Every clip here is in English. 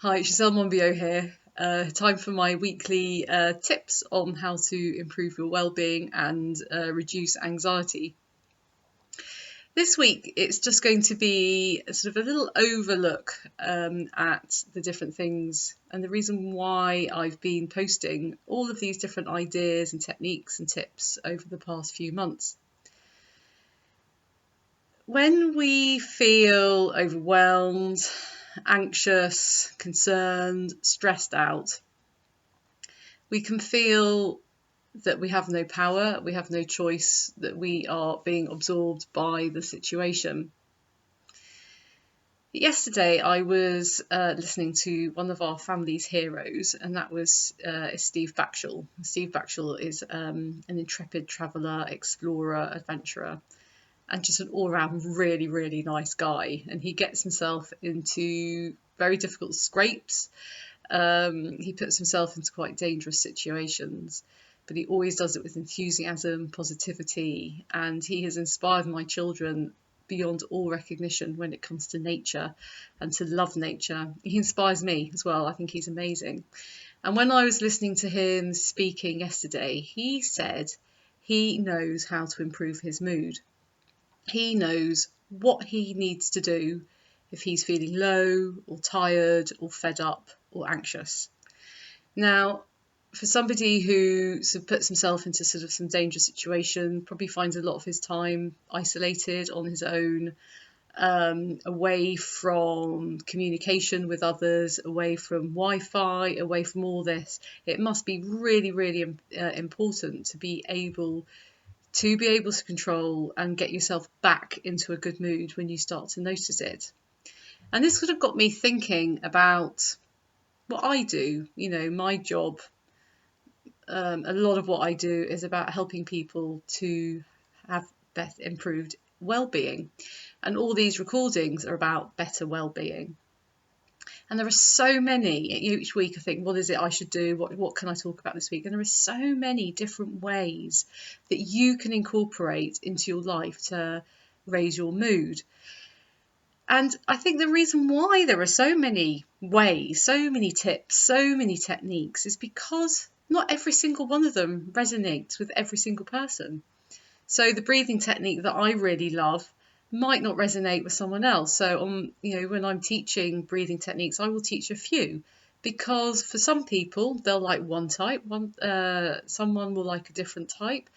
Hi, Giselle Monbiot here. Time for my weekly tips on how to improve your well-being and reduce anxiety. This week, it's just going to be sort of a little overlook at the different things and the reason why I've been posting all of these different ideas and techniques and tips over the past few months. When we feel overwhelmed, anxious, concerned, stressed out, we can feel that we have no power, we have no choice, that we are being absorbed by the situation. Yesterday, I was listening to one of our family's heroes, and that was Steve Backshall. Steve Backshall is an intrepid traveller, explorer, adventurer, and just an all-round really, really nice guy. And he gets himself into very difficult scrapes. He puts himself into quite dangerous situations, but he always does it with enthusiasm, positivity, and he has inspired my children beyond all recognition when it comes to nature and to love nature. He inspires me as well. I think he's amazing. And when I was listening to him speaking yesterday, he said he knows how to improve his mood. He knows what he needs to do if he's feeling low or tired or fed up or anxious. Now, for somebody who sort of puts himself into sort of some dangerous situation, probably finds a lot of his time isolated on his own, away from communication with others, away from Wi-Fi, away from all this, it must be really, really important to be able to control and get yourself back into a good mood when you start to notice it. And this sort of got me thinking about what I do. You know, my job, a lot of what I do is about helping people to have better, improved well-being. And all these recordings are about better well-being. And there are so many. Each week I think, what is it I should do? What can I talk about this week? And there are so many different ways that you can incorporate into your life to raise your mood. And I think the reason why there are so many ways, so many tips, so many techniques is because not every single one of them resonates with every single person. So the breathing technique that I really love might not resonate with someone else. So when I'm teaching breathing techniques, I will teach a few, because for some people they'll like one type, someone will like a different type.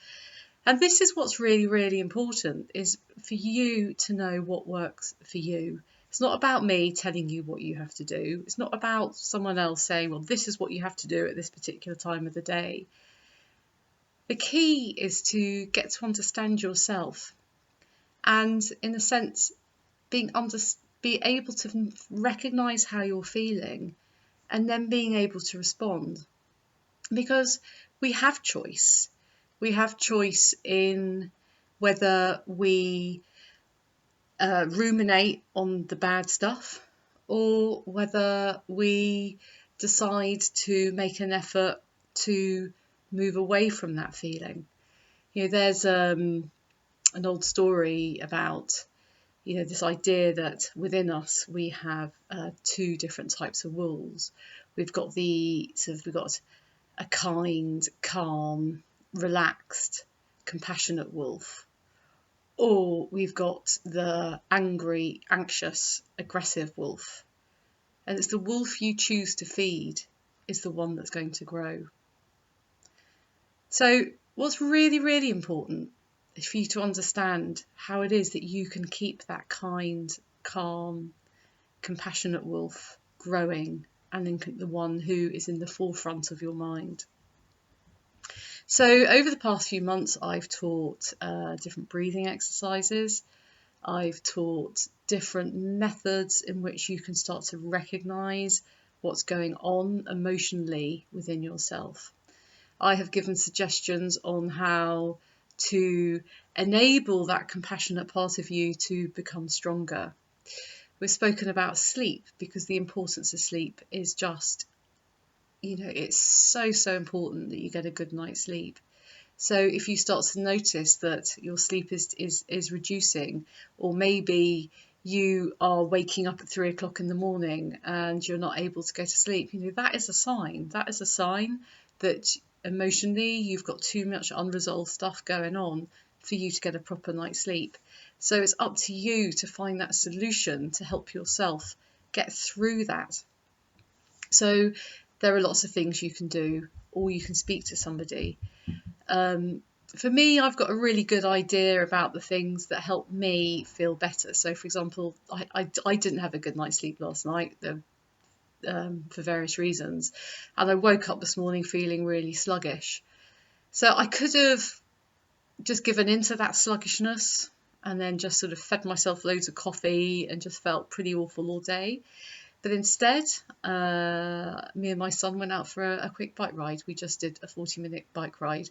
And this is what's really, really important, is for you to know what works for you. It's not about me telling you what you have to do. It's not about someone else saying, well, this is what you have to do at this particular time of the day. The key is to get to understand yourself and, in a sense, be able to recognise how you're feeling and then being able to respond. Because we have choice. We have choice in whether we ruminate on the bad stuff or whether we decide to make an effort to move away from that feeling. You know, there's an old story about, you know, this idea that within us we have two different types of wolves. We've got a kind, calm, relaxed, compassionate wolf, or we've got the angry, anxious, aggressive wolf. And it's the wolf you choose to feed is the one that's going to grow. So what's really, really important is for you to understand how it is that you can keep that kind, calm, compassionate wolf growing, and then the one who is in the forefront of your mind. So over the past few months, I've taught different breathing exercises. I've taught different methods in which you can start to recognise what's going on emotionally within yourself. I have given suggestions on how to enable that compassionate part of you to become stronger. We've spoken about sleep, because the importance of sleep is just, you know, it's so, so important that you get a good night's sleep. So if you start to notice that your sleep is reducing, or maybe you are waking up at 3 o'clock in the morning and you're not able to go to sleep, that is a sign. That is a sign that emotionally you've got too much unresolved stuff going on for you to get a proper night's sleep. So it's up to you to find that solution to help yourself get through that. So there are lots of things you can do, or you can speak to somebody. For me, I've got a really good idea about the things that help me feel better. So, for example, I didn't have a good night's sleep last night for various reasons. And I woke up this morning feeling really sluggish. So I could have just given into that sluggishness and then just sort of fed myself loads of coffee and just felt pretty awful all day. But instead, me and my son went out for a quick bike ride. We just did a 40-minute bike ride,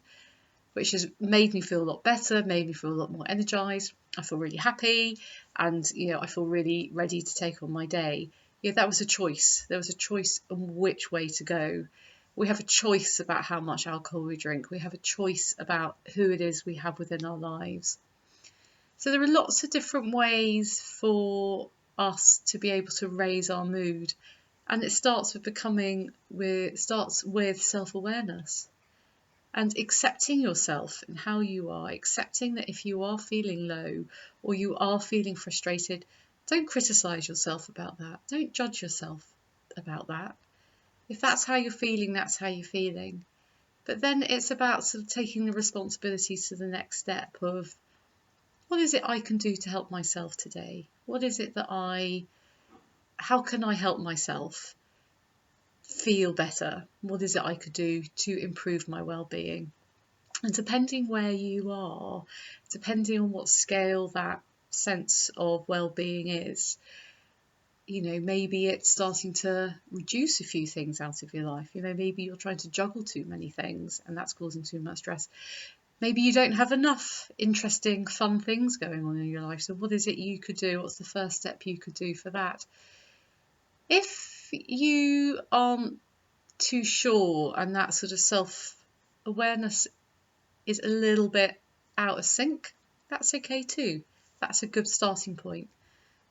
which has made me feel a lot better, made me feel a lot more energized. I feel really happy, and I feel really ready to take on my day. That was a choice. There was a choice on which way to go. We have a choice about how much alcohol we drink. We have a choice about who it is we have within our lives. So there are lots of different ways for us to be able to raise our mood, and it starts with self-awareness. And accepting yourself and how you are, accepting that if you are feeling low or you are feeling frustrated, don't criticise yourself about that. Don't judge yourself about that. If that's how you're feeling, that's how you're feeling. But then it's about sort of taking the responsibility to the next step of, what is it I can do to help myself today? What is it how can I help myself feel better? What is it I could do to improve my well-being? And depending where you are, depending on what scale that sense of well-being is, maybe it's starting to reduce a few things out of your life. Maybe you're trying to juggle too many things and that's causing too much stress. Maybe you don't have enough interesting, fun things going on in your life. So what is it you could do? What's the first step you could do for that? If you aren't too sure and that sort of self-awareness is a little bit out of sync, that's okay too. That's a good starting point.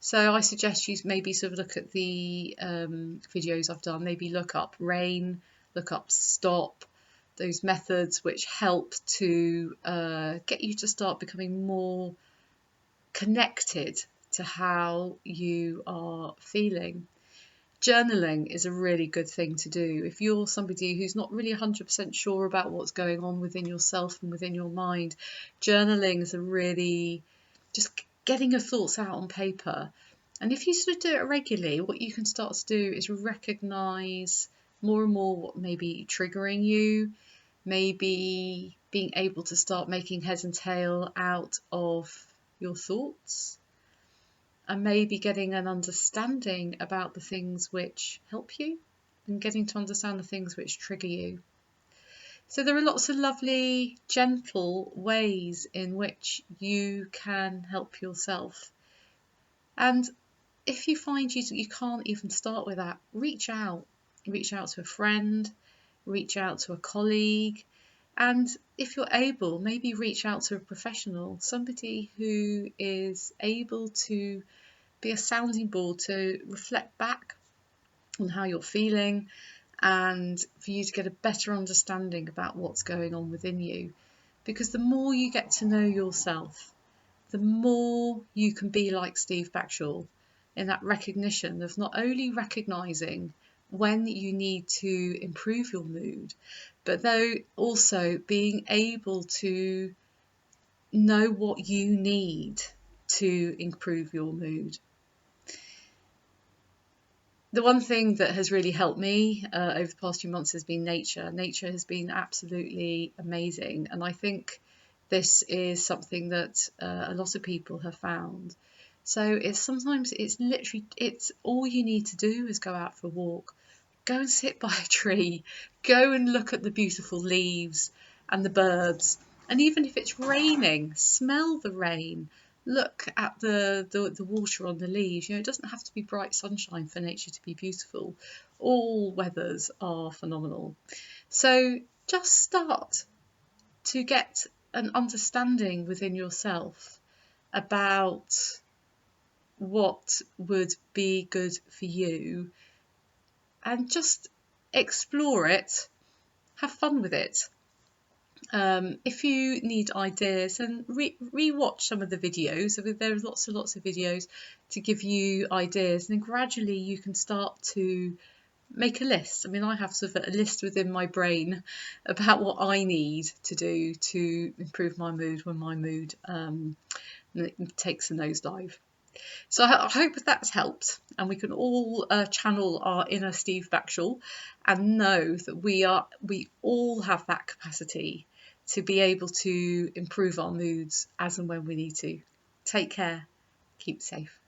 So I suggest you maybe sort of look at the videos I've done, maybe look up RAIN, look up STOP, those methods which help to get you to start becoming more connected to how you are feeling. Journaling is a really good thing to do. If you're somebody who's not really 100% sure about what's going on within yourself and within your mind, journaling is a really just getting your thoughts out on paper. And if you sort of do it regularly, what you can start to do is recognise more and more what may be triggering you, maybe being able to start making head and tail out of your thoughts, and maybe getting an understanding about the things which help you and getting to understand the things which trigger you. So there are lots of lovely, gentle ways in which you can help yourself. And if you find you can't even start with that, reach out. Reach out to a friend, reach out to a colleague, and if you're able, maybe reach out to a professional, somebody who is able to be a sounding board to reflect back on how you're feeling and for you to get a better understanding about what's going on within you. Because the more you get to know yourself, the more you can be like Steve Backshall in that recognition of not only recognising when you need to improve your mood, but though also being able to know what you need to improve your mood. The one thing that has really helped me over the past few months has been nature. Nature has been absolutely amazing, and I think this is something that a lot of people have found. So it's literally all you need to do is go out for a walk, go and sit by a tree, go and look at the beautiful leaves and the birds, and even if it's raining, smell the rain. Look at the water on the leaves. It doesn't have to be bright sunshine for nature to be beautiful. All weathers are phenomenal. So just start to get an understanding within yourself about what would be good for you and just explore it, have fun with it. If you need ideas, and re-watch some of the videos. I mean, there are lots and lots of videos to give you ideas, and then gradually you can start to make a list. I mean, I have sort of a list within my brain about what I need to do to improve my mood when my mood takes a nosedive. So I hope that's helped, and we can all channel our inner Steve Backshall and know that we all have that capacity to be able to improve our moods as and when we need to. Take care, keep safe.